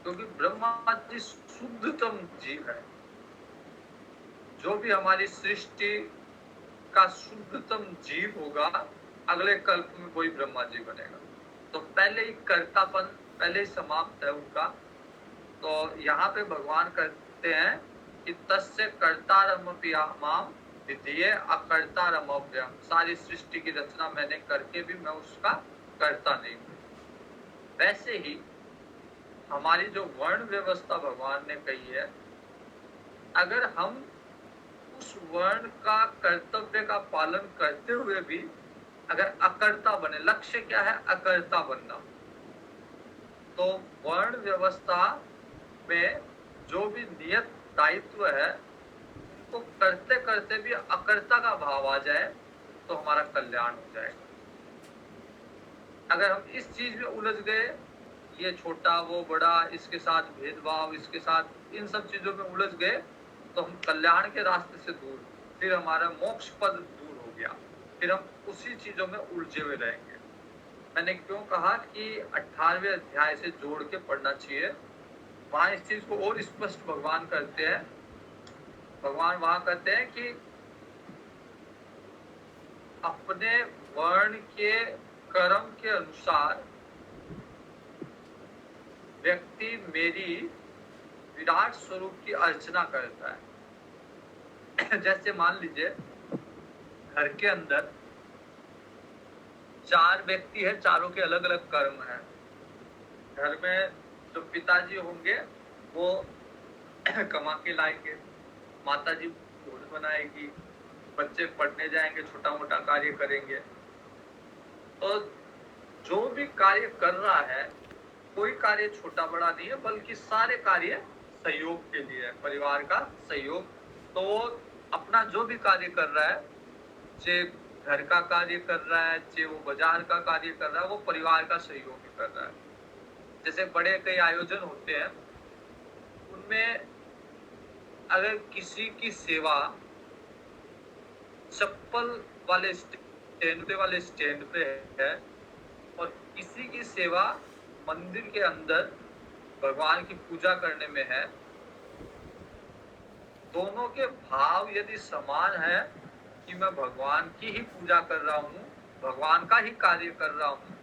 Speaker 1: क्योंकि ब्रह्मा जी शुद्धतम जीव है। जो भी हमारी सृष्टि का शुद्धतम जीव होगा अगले कल्प में वही ब्रह्मा जी बनेगा। तो पहले ही कर्तापन पहले ही समाप्त है उनका। तो यहाँ पे भगवान कहते हैं कि तस्य कर्तारमपि माम विधीये अकर्तारमव्ययम्। सारी सृष्टि की रचना मैंने करके भी मैं उसका कर्ता नहीं हूँ। वैसे ही हमारी जो वर्ण व्यवस्था भगवान ने कही है, अगर हम उस वर्ण का कर्तव्य का पालन करते हुए भी अगर अकर्ता बने, लक्ष्य क्या है? अकर्ता बनना। तो वर्ण व्यवस्था में जो भी नियत दायित्व है, उनको करते करते भी अकर्ता का भाव आ जाए तो हमारा कल्याण हो जाएगा। अगर हम इस चीज में उलझ गए, ये छोटा वो बड़ा, इसके साथ भेदभाव, इसके साथ इन सब चीजों में उलझ गए, तो हम कल्याण के रास्ते से दूर, फिर हमारा मोक्ष पद दूर हो गया, फिर हम उसी चीजों में उलझे हुए रहेंगे। मैंने क्यों कहा कि 18वें अध्याय से जोड़ के पढ़ना चाहिए। वहां इस चीज को और स्पष्ट भगवान करते हैं। भगवान वहां कहते हैं कि अपने वर्ण के कर्म के अनुसार व्यक्ति मेरी विराट स्वरूप की अर्चना करता है। जैसे मान लीजिए घर के अंदर 4 व्यक्ति है, चारों के अलग अलग कर्म है। घर में जो पिताजी होंगे वो कमा के लाएंगे, माताजी भोजन बनाएगी, बच्चे पढ़ने जाएंगे, छोटा मोटा कार्य करेंगे। तो जो भी कार्य कर रहा है, कोई कार्य छोटा बड़ा नहीं है, बल्कि सारे कार्य सहयोग के लिए है, परिवार का सहयोग। तो वो अपना जो भी कार्य कर रहा है, चाहे घर का कार्य कर रहा है, चाहे वो बाजार का कार्य कर रहा है, वो परिवार का सहयोग ही कर रहा है। जैसे बड़े कई आयोजन होते हैं, उनमें अगर किसी की सेवा चप्पल वाले स्टैंड पे है और किसी की सेवा मंदिर के अंदर भगवान की पूजा करने में है, दोनों के भाव यदि समान है कि मैं भगवान की ही पूजा कर रहा हूँ, भगवान का ही कार्य कर रहा हूँ,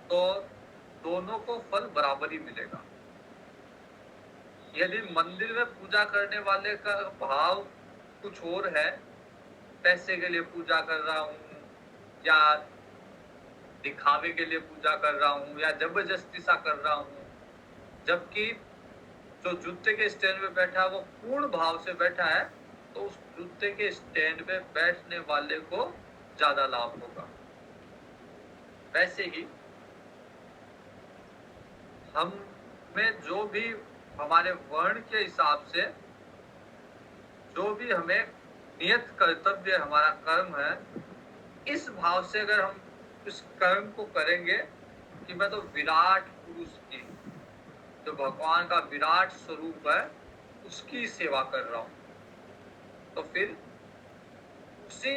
Speaker 1: तो दोनों को फल बराबर ही मिलेगा। यदि मंदिर में पूजा करने वाले का भाव कुछ और है, पैसे के लिए पूजा कर रहा हूँ या दिखावे के लिए पूजा कर रहा हूँ या जबरदस्ती सा कर रहा हूँ, जबकि जो जूते के स्टैंड पे बैठा है वो पूर्ण भाव से बैठा है, तो उस जूते के स्टैंड पे बैठने वाले को ज्यादा लाभ होगा। वैसे ही हम में जो भी हमारे वर्ण के हिसाब से जो भी हमें नियत कर्तव्य हमारा कर्म है, इस भाव से अगर हम इस कर्म को करेंगे कि मैं तो विराट पुरुष की, जो भगवान का विराट स्वरूप है, उसकी सेवा कर रहा हूँ, तो फिर उसी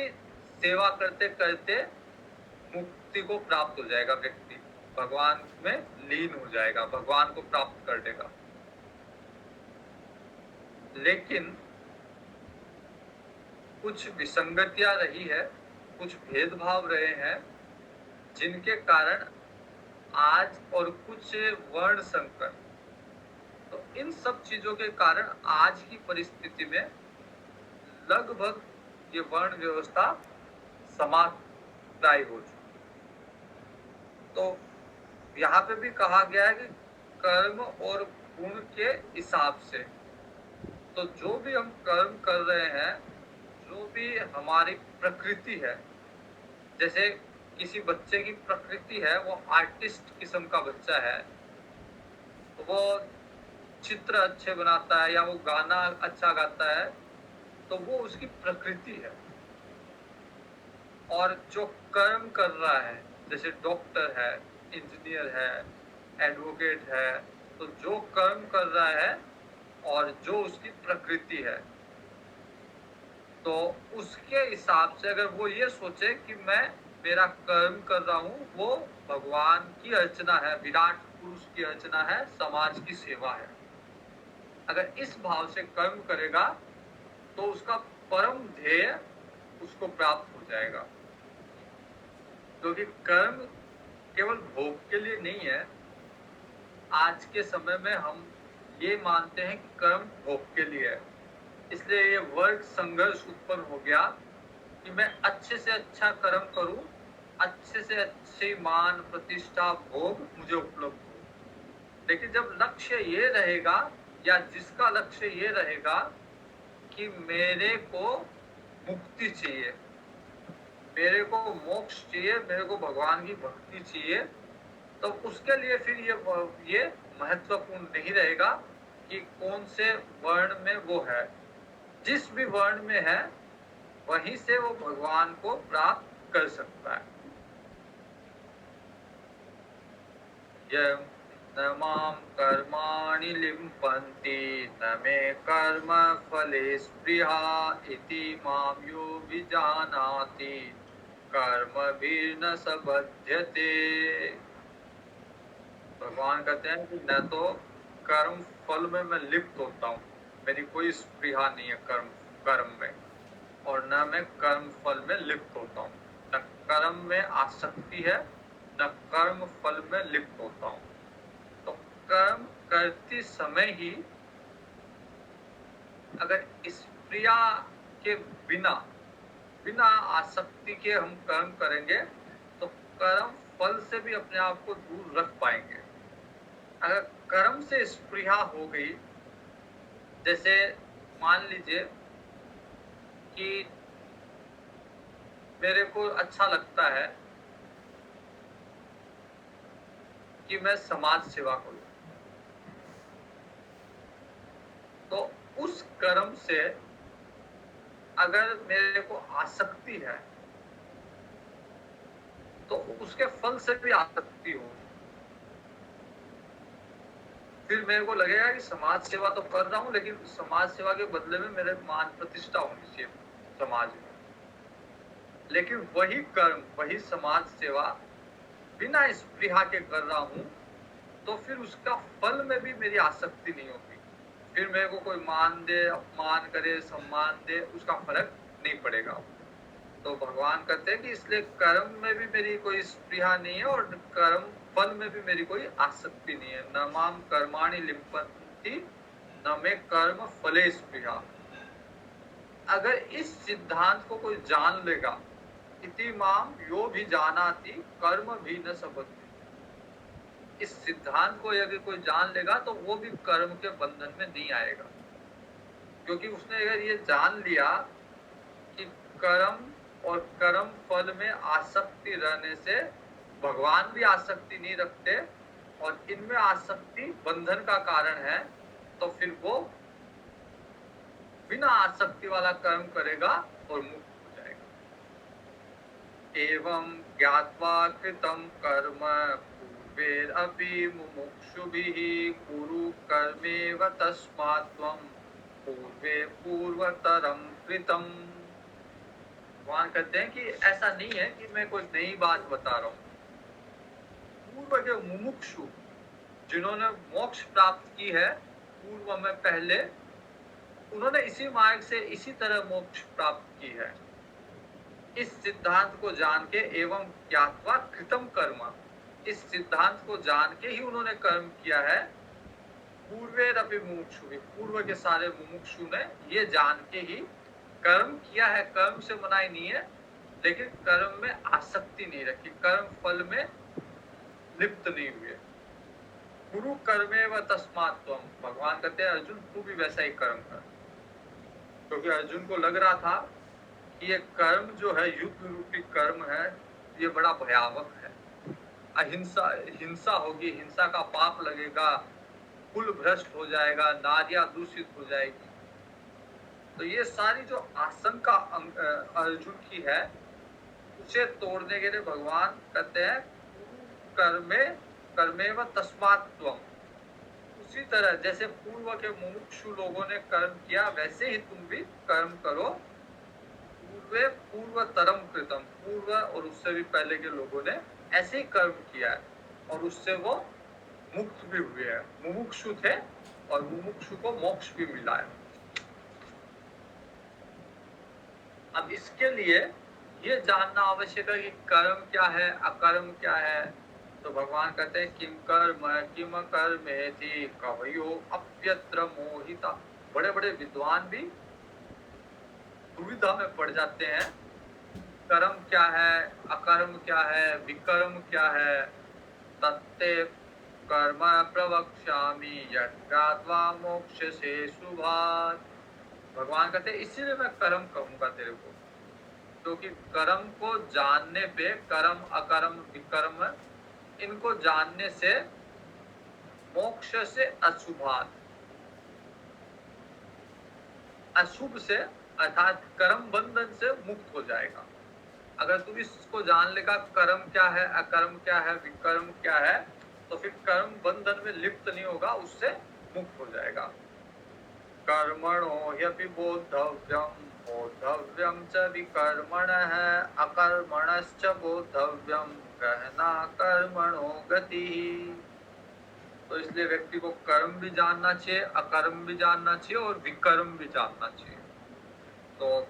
Speaker 1: सेवा करते करते मुक्ति को प्राप्त हो जाएगा। व्यक्ति भगवान में लीन हो जाएगा, भगवान को प्राप्त कर लेगा। लेकिन कुछ विसंगतियां रही है, कुछ भेदभाव रहे हैं, जिनके कारण आज और कुछ वर्ण संकर, तो इन सब चीजों के कारण आज की परिस्थिति में लगभग ये वर्ण व्यवस्था समाप्राय हो चुकी। तो यहाँ पे भी कहा गया है कि कर्म और गुण के हिसाब से, तो जो भी हम कर्म कर रहे हैं, जो भी हमारी प्रकृति है, जैसे किसी बच्चे की प्रकृति है, वो आर्टिस्ट किस्म का बच्चा है, तो वो चित्र अच्छे बनाता है या वो गाना अच्छा गाता है, तो वो उसकी प्रकृति है। और जो कर्म कर रहा है, जैसे डॉक्टर है, इंजीनियर है, एडवोकेट है, तो जो कर्म कर रहा है और जो उसकी प्रकृति है, तो उसके हिसाब से अगर वो ये सोचे कि मैं मेरा कर्म कर रहा हूँ, वो भगवान की अर्चना है, विराट पुरुष की अर्चना है, समाज की सेवा है, अगर इस भाव से कर्म करेगा तो उसका परम ध्येय उसको प्राप्त हो जाएगा। क्योंकि कर्म केवल भोग के लिए नहीं है। आज के समय में हम ये मानते हैं कि कर्म भोग के लिए है, इसलिए ये वर्ग संघर्ष उत्पन्न हो गया कि मैं अच्छे से अच्छा कर्म करूं, अच्छे से अच्छी मान प्रतिष्ठा भोग मुझे उपलब्ध हो। लेकिन जब लक्ष्य ये रहेगा, या जिसका लक्ष्य ये रहेगा कि मेरे को मुक्ति चाहिए, मेरे को मोक्ष चाहिए, मेरे को भगवान की भक्ति चाहिए, तो उसके लिए फिर ये महत्वपूर्ण नहीं रहेगा कि कौन से वर्ण में वो है। जिस भी वर्ण में है वहीं से वो भगवान को प्राप्त कर सकता है। यं न मां कर्माणि लिम्पन्ति न मे कर्म फले स्पृहा इति मां यो विजानाति कर्मभिर्न स बध्यते। भगवान कहते हैं कि न तो कर्म फल में मैं लिप्त होता हूँ, मेरी कोई स्पृहा नहीं है कर्म में, और न मैं कर्म फल में लिप्त होता हूँ। न कर्म में आसक्ति है, न कर्म फल में लिप्त होता हूँ। तो कर्म करते समय ही अगर स्प्रिया के बिना आसक्ति के हम कर्म करेंगे तो कर्म फल से भी अपने आप को दूर रख पाएंगे। अगर कर्म से स्पृहा हो गई, जैसे मान लीजिए कि मेरे को अच्छा लगता है कि मैं समाज सेवा करूं, तो उस कर्म से अगर मेरे को आसक्ति है तो उसके फल से भी आसक्ति हो, फिर मेरे को लगेगा कि समाज सेवा तो कर रहा हूं, लेकिन समाज सेवा के बदले में मेरे मान प्रतिष्ठा होनी चाहिए समाज में। लेकिन वही कर्म, वही समाज सेवा बिना स्पृहा के कर रहा हूं, तो फिर उसका फल में भी मेरी आसक्ति नहीं होती। फिर मेरे को कोई मान दे, अपमान करे, सम्मान दे, उसका फर्क नहीं पड़ेगा। तो भगवान कहते हैं कि इसलिए कर्म में भी मेरी कोई स्पृहा नहीं है और कर्म फल में भी मेरी कोई आसक्ति नहीं है। न माम कर्माणि लिम्पन्ति न मे कर्म फले स्पृहा। अगर इस सिद्धांत को कोई जान लेगा, इति माम यो भी जानाति कर्म भी न सबति, इस सिद्धांत को यदि कोई जान लेगा तो वो भी कर्म के बंधन में नहीं आएगा। क्योंकि उसने अगर ये जान लिया कि कर्म और कर्म फल में आसक्ति रहने से भगवान भी आसक्ति नहीं रखते और इनमें आसक्ति बंधन का कारण है, तो फिर वो बिना आसक्ति वाला कर्म करेगा और मुक्त हो जाएगा। एवं ज्ञात्वा कृतं कर्म पूर्वेरपि मुमुक्षुभिः कुरु कर्मेव तस्मात् त्वं पूर्वे पूर्वतरं कृतं। भगवान कहते हैं कि ऐसा नहीं है कि मैं कोई नई बात बता रहा हूँ। पूर्व के मुमुक्षु जिन्होंने मोक्ष प्राप्त की है पूर्व में, पहले उन्होंने इसी मार्ग से इसी तरह मोक्ष प्राप्त की है। इस सिद्धांत को जान के, एवं ज्ञात्वा कृतं कर्म, इस सिद्धांत को जान के ही उन्होंने कर्म किया है। पूर्वेरपि मुमुक्षु, पूर्व के सारे मुमुक्षु ने ये जान के ही कर्म किया है। कर्म से मनाही नहीं है, लेकिन कर्म में आसक्ति नहीं रखी, कर्म फल में लिप्त नहीं हुए। गुरु कर्मेव तस्मात् त्वं, भगवान कहते हैं अर्जुन तू भी वैसा ही कर्म कर। क्योंकि अर्जुन को लग रहा था कि ये कर्म जो है, युद्ध रूपी कर्म है, ये बड़ा भयावह है। अहिंसा, हिंसा होगी, हिंसा का पाप लगेगा, कुल भ्रष्ट हो जाएगा, नारियां दूषित हो जाएगी। तो ये सारी जो आशंका अर्जुन की है, उसे तोड़ने के लिए भगवान कहते हैं कर्मेव तस्मात् त्वं। उसी तरह जैसे पूर्व के मुमुक्षु लोगों ने कर्म किया, वैसे ही तुम भी कर्म करो। पूर्वे पूर्वतरम कृतम, पूर्व और उससे भी पहले के लोगों ने ऐसे ही कर्म किया है और उससे वो मुक्त भी हुए हैं। मुमुक्षु थे और मुमुक्षु को मोक्ष भी मिला है। अब इसके लिए ये जानना आवश्यक है कि कर्म क्या है, अकर्म क्या है। तो भगवान कहते हैं किम कर्म किम कर्मेति कवयो अप्यत्र मोहिता। बड़े बड़े विद्वान भी दुविधा में पड़ जाते हैं, कर्म क्या है, अकर्म क्या है, विकर्म क्या है। तत्ते कर्म प्रवक्ष्यामि यज्ञात्वा मोक्षसे शुभात्। भगवान कहते हैं इसीलिए मैं कर्म कहूंगा तेरे को, क्योंकि कर्म को जानने पे कर्म अकर्म विकर्म इनको जानने से मोक्ष से अशुभात, अशुभ से अर्थात कर्म बंधन से मुक्त हो जाएगा। अगर तुम इसको जान लेगा कर्म क्या है अकर्म क्या है विकर्म क्या है, तो फिर कर्म बंधन में लिप्त नहीं होगा, उससे मुक्त हो जाएगा। कर्मणो ह्यपि बोद्धव्यम बोद्धव्यम च विकर्मणः अकर्मणश्च बोद्धव्यम गहना कर्मणो गतिः। तो इसलिए व्यक्ति को कर्म भी जानना चाहिए, अकर्म भी जानना चाहिए और विकर्म भी जानना चाहिए। तो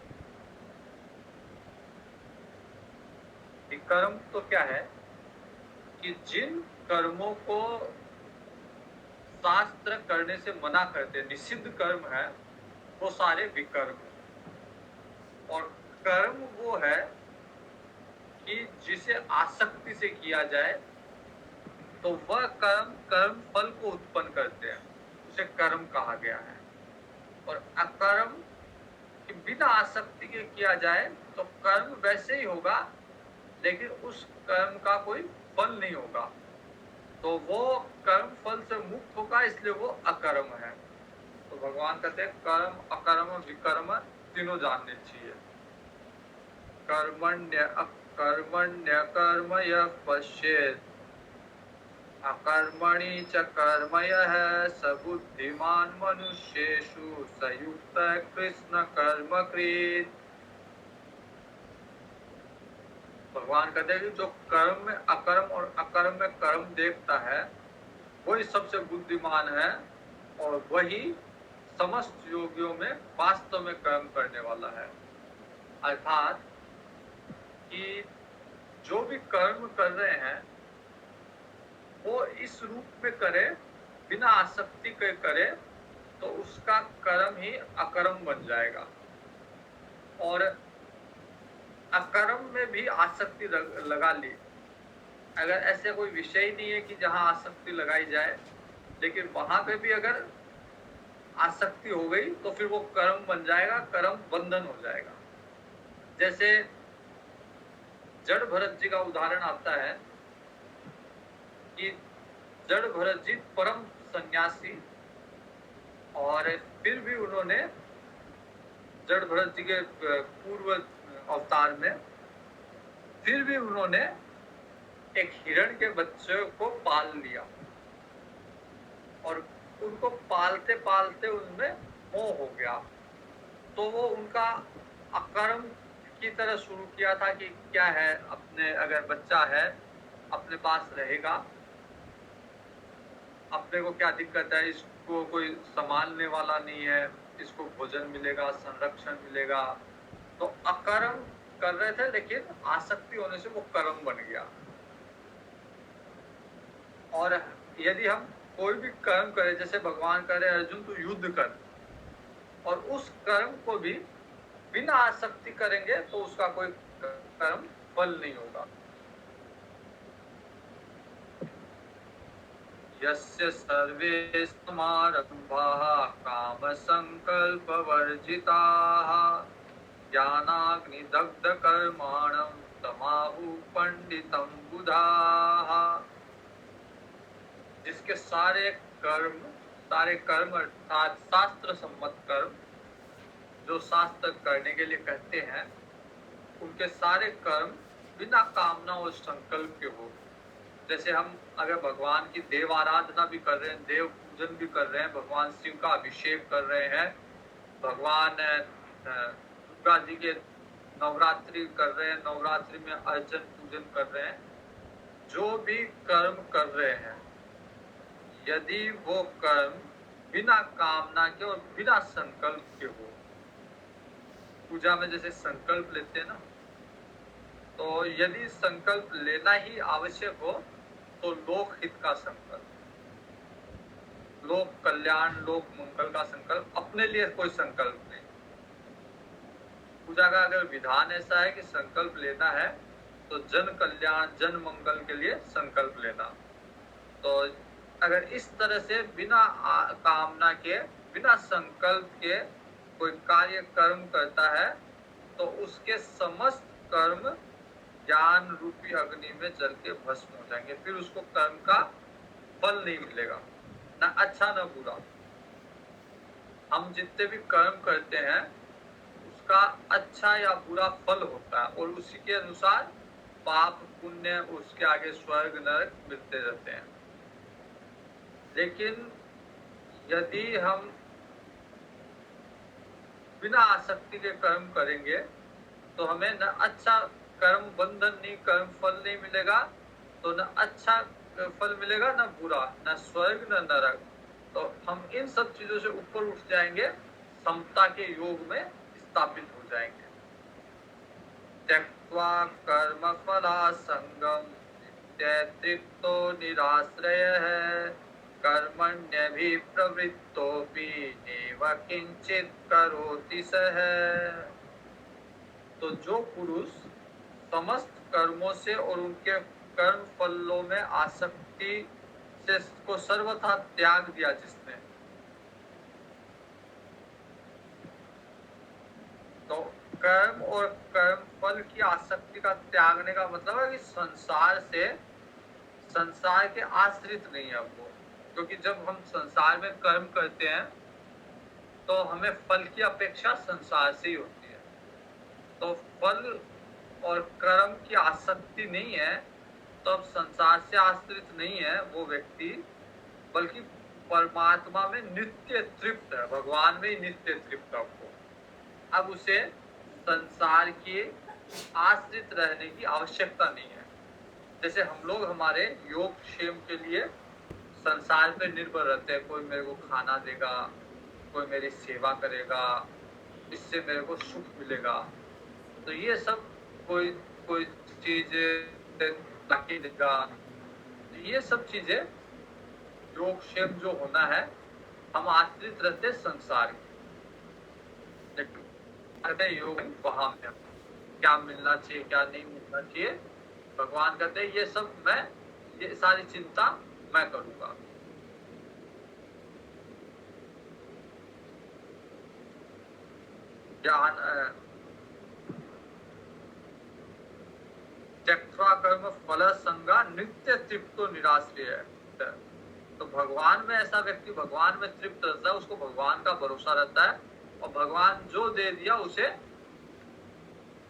Speaker 1: विकर्म तो क्या है कि जिन कर्मों को शास्त्र करने से मना करते, निषिद्ध कर्म है, वो सारे विकर्म। और कर्म वो है कि जिसे आसक्ति से किया जाए तो वह कर्म फल को उत्पन्न करते हैं, उसे कर्म कहा गया है। और अकर्म कि बिना आसक्ति के किया जाए तो कर्म वैसे ही होगा, लेकिन उस कर्म का कोई फल नहीं होगा, तो वो कर्म फल से मुक्त होगा, इसलिए वो अकर्म है। तो भगवान कहते हैं कर्म अकर्म विकर्म तीनों जानने चाहिए। कर्मण्य अकर्मण्य कर्म यः पश्येत् अकर्मणि च कर्म यः स बुद्धिमान मनुष्येषु स युक्तः कृष्ण कर्मकृत्। भगवान कहते हैं कि जो कर्म में अकर्म और अकर्म में कर्म देखता है वही सबसे बुद्धिमान है, और वही समस्त योगियों में वास्तव में कर्म करने वाला है। अर्थात कि जो भी कर्म कर रहे हैं वो इस रूप में करे, बिना आसक्ति के करे, तो उसका कर्म ही अकर्म बन जाएगा। और अकर्म में भी आसक्ति लगा ली, अगर ऐसे कोई विषय नहीं है कि जहां आसक्ति लगाई जाए, लेकिन वहां पे भी अगर आसक्ति हो गई तो फिर वो कर्म बन जाएगा, कर्म बंधन हो जाएगा। जैसे जड़ भरत जी का उदाहरण आता है कि जड़ भरत जी परम सन्यासी, और फिर भी उन्होंने जड़ भरत जी के पूर्व अवतार में फिर भी उन्होंने एक हिरण के बच्चे को पाल लिया, और उनको पालते पालते उनमें मोह हो गया। तो वो उनका अकर्म की तरह शुरू किया था कि क्या है, अपने अगर बच्चा है अपने पास रहेगा, अपने को क्या दिक्कत है, इसको कोई संभालने वाला नहीं है, इसको भोजन मिलेगा, संरक्षण मिलेगा। तो अकर्म कर रहे थे, लेकिन आसक्ति होने से वो कर्म बन गया। और यदि हम कोई भी कर्म करें, जैसे भगवान कह रहे अर्जुन तू युद्ध कर, और उस कर्म को भी बिना आसक्ति करेंगे तो उसका कोई कर्म फल नहीं होगा। यस्य सर्वे समारंभाः कामसंकल्पवर्जिताः ज्ञानाग्निदग्धकर्माणं तमाहुः पंडितं बुधाः। जिसके सारे कर्म अर्थात शास्त्र सम्मत कर्म, जो शास्त्र करने के लिए कहते हैं, उनके सारे कर्म बिना कामना और संकल्प के हो। जैसे हम अगर भगवान की देव आराधना भी कर रहे हैं, देव पूजन भी कर रहे हैं, भगवान शिव का अभिषेक कर रहे हैं, भगवान दुर्गा जी के नवरात्रि कर रहे हैं, नवरात्रि में अर्चन पूजन कर रहे हैं, जो भी कर्म कर रहे हैं, यदि वो कर्म बिना कामना के और बिना संकल्प के हो, पूजा में जैसे संकल्प लेते हैं ना, तो यदि संकल्प लेना ही आवश्यक हो तो लोक हित का संकल्प, लोक कल्याण, लोक मंगल का संकल्प, अपने लिए कोई संकल्प नहीं। पूजा का अगर विधान ऐसा है कि संकल्प लेना है तो जन कल्याण, जन मंगल के लिए संकल्प लेना। तो अगर इस तरह से बिना कामना के, बिना संकल्प के कोई कार्य कर्म करता है तो उसके समस्त कर्म ज्ञान रूपी अग्नि में जल के भस्म हो जाएंगे। फिर उसको कर्म का फल नहीं मिलेगा, ना अच्छा ना बुरा। हम जितने भी कर्म करते हैं उसका अच्छा या बुरा फल होता है, और उसी के अनुसार पाप पुण्य, उसके आगे स्वर्ग नरक मिलते रहते हैं। लेकिन यदि हम बिना आसक्ति के कर्म करेंगे तो हमें न अच्छा कर्म बंधन नहीं, कर्म फल नहीं मिलेगा, तो न अच्छा फल मिलेगा, न बुरा, न स्वर्ग न नरक। तो हम इन सब चीजों से ऊपर उठ जाएंगे, समता के योग में स्थापित हो जाएंगे। त्यक्त्वा कर्म फलासंगम नित्यतृप्तो निराश्रयः कर्मण्यभिप्रवृत्तोऽपि नैव किंचित् करोति सः। तो जो पुरुष समस्त कर्मों से और उनके कर्म फलों में आसक्ति से को सर्वथा त्याग दिया, जिसने, तो कर्म और कर्म फल की आसक्ति का त्यागने का मतलब है कि संसार के आश्रित नहीं है वो। क्योंकि जब हम संसार में कर्म करते हैं तो हमें फल की अपेक्षा संसार से ही होती है। तो फल और कर्म की आसक्ति नहीं है, तो अब संसार से आश्रित नहीं है वो व्यक्ति, बल्कि परमात्मा में नित्य तृप्त है, भगवान में ही नित्य तृप्त है वो। अब उसे संसार के आश्रित रहने की आवश्यकता नहीं है। जैसे हम लोग हमारे योग क्षेम के लिए संसार पे निर्भर रहते हैं, कोई मेरे को खाना देगा, कोई मेरी सेवा करेगा, इससे मेरे को सुख मिलेगा। तो ये सब कोई कोई चीज ताकि देगा, ये सब चीजें योग क्षेम जो होना है, हम आश्रित रहते संसार के। योग वहां में क्या मिलना चाहिए क्या नहीं मिलना चाहिए, भगवान कहते हैं ये सब मैं, ये सारी चिंता मैं करूंगा। ज्ञान त्यक्त्वा कर्म फल संगा नित्य तृप्तो निराश्रय। तो भगवान में ऐसा व्यक्ति भगवान में तृप्त रहता है, उसको भगवान का भरोसा रहता है, और भगवान जो दे दिया उसे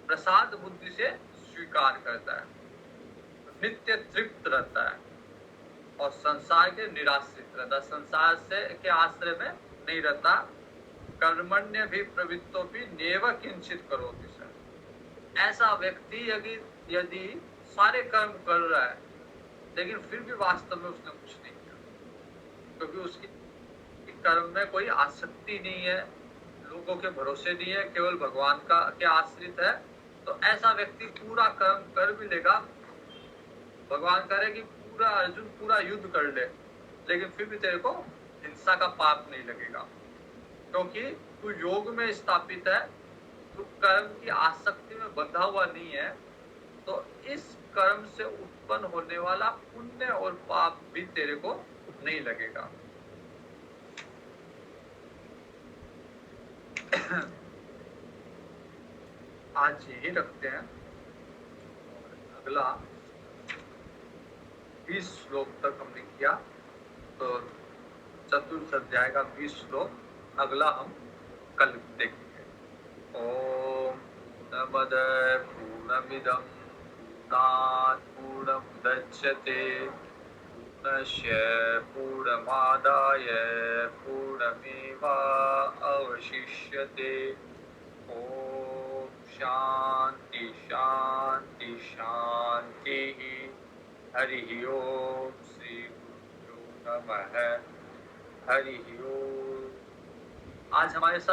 Speaker 1: प्रसाद बुद्धि से स्वीकार करता है, नित्य तृप्त रहता है, और संसार के निराश्रित रहता है, संसार से के आश्रय में नहीं रहता। कर्मण्य भी प्रवृत्तो भी नेव किंचित करोति सः। ऐसा व्यक्ति यदि सारे कर्म कर रहा है लेकिन फिर भी वास्तव में उसने कुछ नहीं किया, क्योंकि उसकी कर्म में कोई आसक्ति नहीं है, लोगों के भरोसे नहीं है, केवल भगवान का के आश्रित है, तो ऐसा व्यक्ति पूरा कर्म कर भी लेगा, भगवान करे कि पूरा अर्जुन पूरा युद्ध कर ले, लेकिन फिर भी तेरे को हिंसा का पाप नहीं लगेगा, क्योंकि तू योग में स्थापित है, तू कर्म की आसक्ति में बंधा हुआ नहीं है। तो इस कर्म से उत्पन्न होने वाला पुण्य और पाप भी तेरे को नहीं लगेगा। आज यही रखते हैं, अगला 20 श्लोक तक हमने किया, तो चतुर्थ अध्याय का 20 श्लोक अगला हम कल देखेंगे। ओम पूर्णमद पूर्णमिदं पूर्णात् पूर्णमुदच्यते पूर्णस्य पूर्णमादाय पूर्णमेवावशिष्यते। ओम शांति शांति शांति। हरि ओम श्री गुरुभ्यो नमः। हरि ओम। आज हमारे साथ